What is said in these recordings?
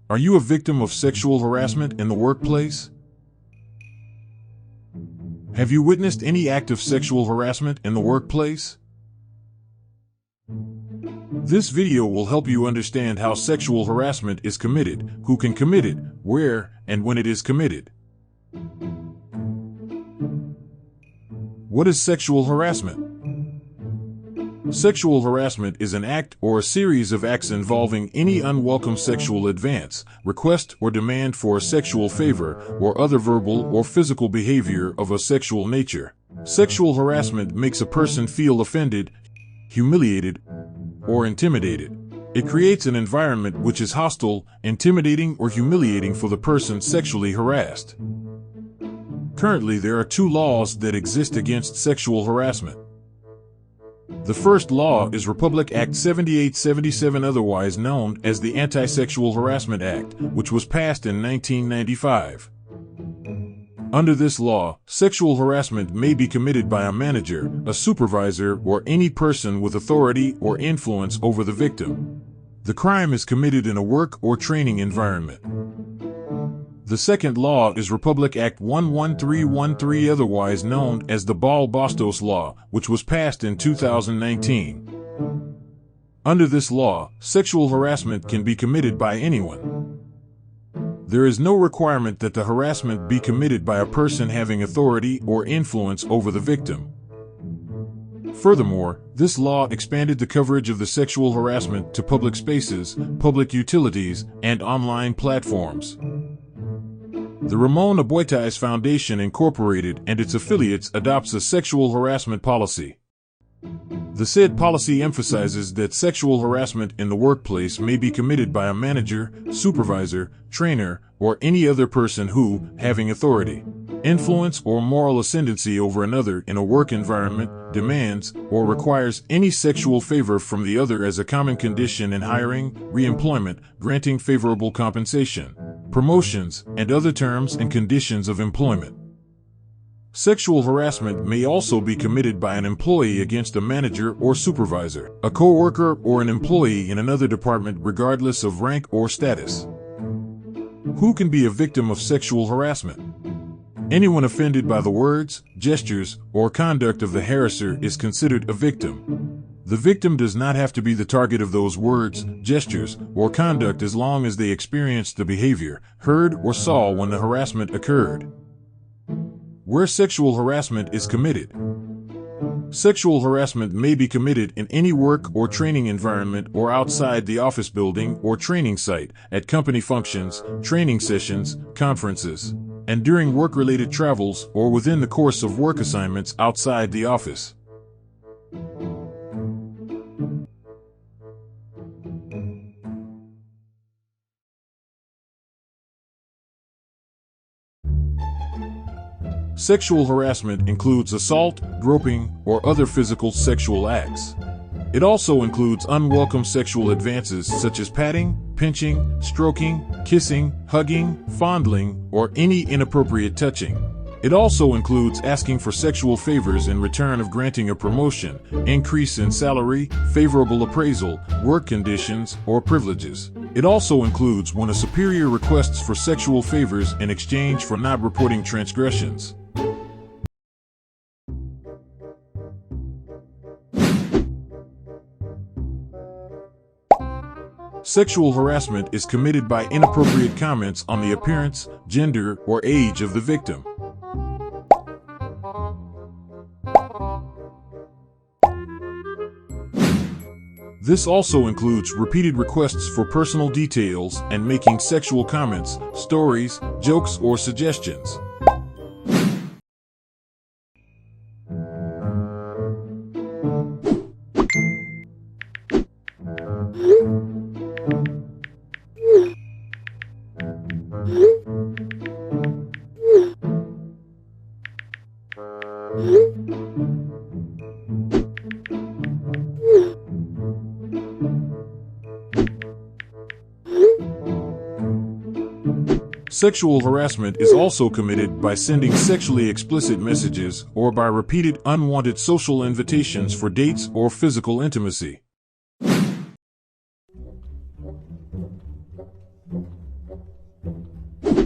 Are you a victim of sexual harassment in the workplace? Have you witnessed any act of sexual harassment in the workplace? This video will help you understand how sexual harassment is committed, who can commit it, where, and when it is committed. What is sexual harassment? Sexual harassment is an act or a series of acts involving any unwelcome sexual advance, request, or demand for a sexual favor, or other verbal or physical behavior of a sexual nature. Sexual harassment makes a person feel offended, humiliated, or intimidated. It creates an environment which is hostile, intimidating, or humiliating for the person sexually harassed. Currently, there are two laws that exist against sexual harassment. The first law is Republic Act 7877, otherwise known as the Anti-Sexual Harassment Act, which was passed in 1995. Under this law, sexual harassment may be committed by a manager, a supervisor, or any person with authority or influence over the victim. The crime is committed in a work or training environment. The second law is Republic Act 11313, otherwise known as the Ball-Bastos Law, which was passed in 2019. Under this law, sexual harassment can be committed by anyone. There is no requirement that the harassment be committed by a person having authority or influence over the victim. Furthermore, this law expanded the coverage of the sexual harassment to public spaces, public utilities, and online platforms. The Ramon Aboitais Foundation Incorporated and its affiliates adopts a sexual harassment policy. The said policy emphasizes that sexual harassment in the workplace may be committed by a manager, supervisor, trainer, or any other person who, having authority, influence, or moral ascendancy over another in a work environment, demands or requires any sexual favor from the other as a common condition in hiring, re-employment, granting favorable compensation, promotions, and other terms and conditions of employment. Sexual harassment may also be committed by an employee against a manager or supervisor, a co-worker, or an employee in another department regardless of rank or status. Who can be a victim of sexual harassment? Anyone offended by the words, gestures, or conduct of the harasser is considered a victim. The victim does not have to be the target of those words, gestures, or conduct as long as they experienced the behavior, heard, or saw when the harassment occurred. Where sexual harassment is committed. Sexual harassment may be committed in any work or training environment or outside the office building or training site, at company functions, training sessions, conferences, and during work-related travels or within the course of work assignments outside the office. Sexual harassment includes assault, groping, or other physical sexual acts. It also includes unwelcome sexual advances such as patting, pinching, stroking, kissing, hugging, fondling, or any inappropriate touching. It also includes asking for sexual favors in return of granting a promotion, increase in salary, favorable appraisal, work conditions, or privileges. It also includes when a superior requests for sexual favors in exchange for not reporting transgressions. Sexual harassment is committed by inappropriate comments on the appearance, gender, or age of the victim. This also includes repeated requests for personal details and making sexual comments, stories, jokes, or suggestions. Sexual harassment is also committed by sending sexually explicit messages or by repeated unwanted social invitations for dates or physical intimacy.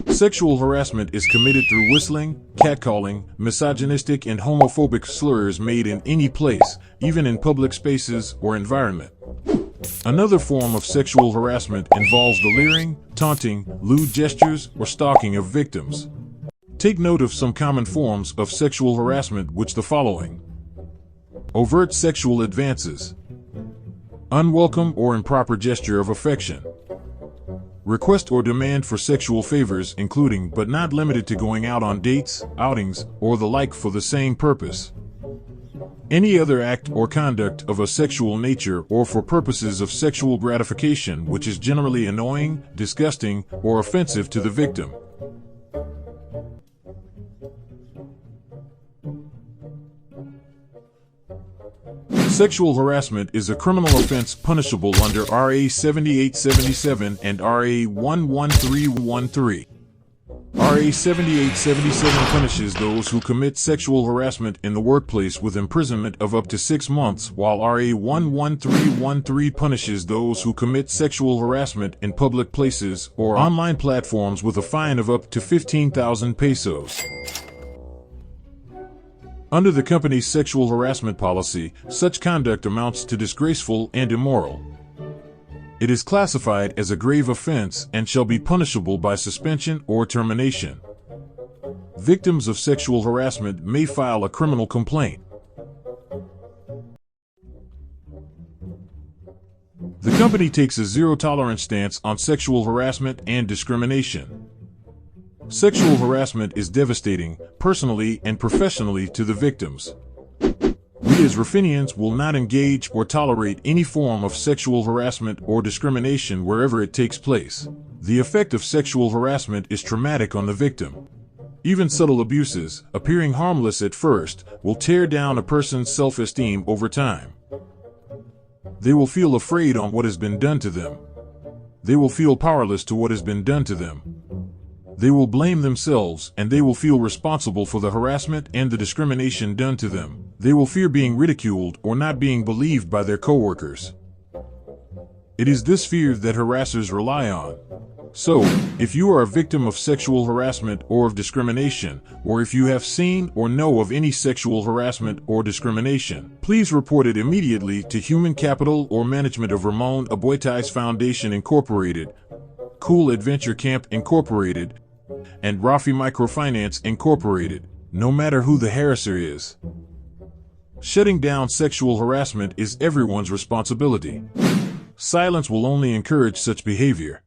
Sexual harassment is committed through whistling, catcalling, misogynistic and homophobic slurs made in any place, even in public spaces or environment. Another form of sexual harassment involves the leering, taunting, lewd gestures, or stalking of victims. Take note of some common forms of sexual harassment, which the following: overt sexual advances, unwelcome or improper gesture of affection, request or demand for sexual favors, including but not limited to going out on dates, outings, or the like for the same purpose. Any other act or conduct of a sexual nature or for purposes of sexual gratification which is generally annoying, disgusting, or offensive to the victim. Sexual harassment is a criminal offense punishable under RA 7877 and RA 11313. RA 7877 punishes those who commit sexual harassment in the workplace with imprisonment of up to 6 months, while RA 11313 punishes those who commit sexual harassment in public places or online platforms with a fine of up to 15,000 pesos. Under the company's sexual harassment policy, such conduct amounts to disgraceful and immoral. It is classified as a grave offense and shall be punishable by suspension or termination. Victims of sexual harassment may file a criminal complaint. The company takes a zero-tolerance stance on sexual harassment and discrimination. Sexual harassment is devastating, personally and professionally, to the victims. We as Ruffinians will not engage or tolerate any form of sexual harassment or discrimination wherever it takes place. The effect of sexual harassment is traumatic on the victim. Even subtle abuses, appearing harmless at first, will tear down a person's self-esteem over time. They will feel afraid on what has been done to them. They will feel powerless to what has been done to them. They will blame themselves, and they will feel responsible for the harassment and the discrimination done to them. They will fear being ridiculed or not being believed by their coworkers. It is this fear that harassers rely on. So, if you are a victim of sexual harassment or of discrimination, or if you have seen or know of any sexual harassment or discrimination, please report it immediately to Human Capital or Management of Ramon Aboitais Foundation Incorporated, Cool Adventure Camp Incorporated, and Rafi Microfinance Incorporated, no matter who the harasser is. Shutting down sexual harassment is everyone's responsibility. Silence will only encourage such behavior.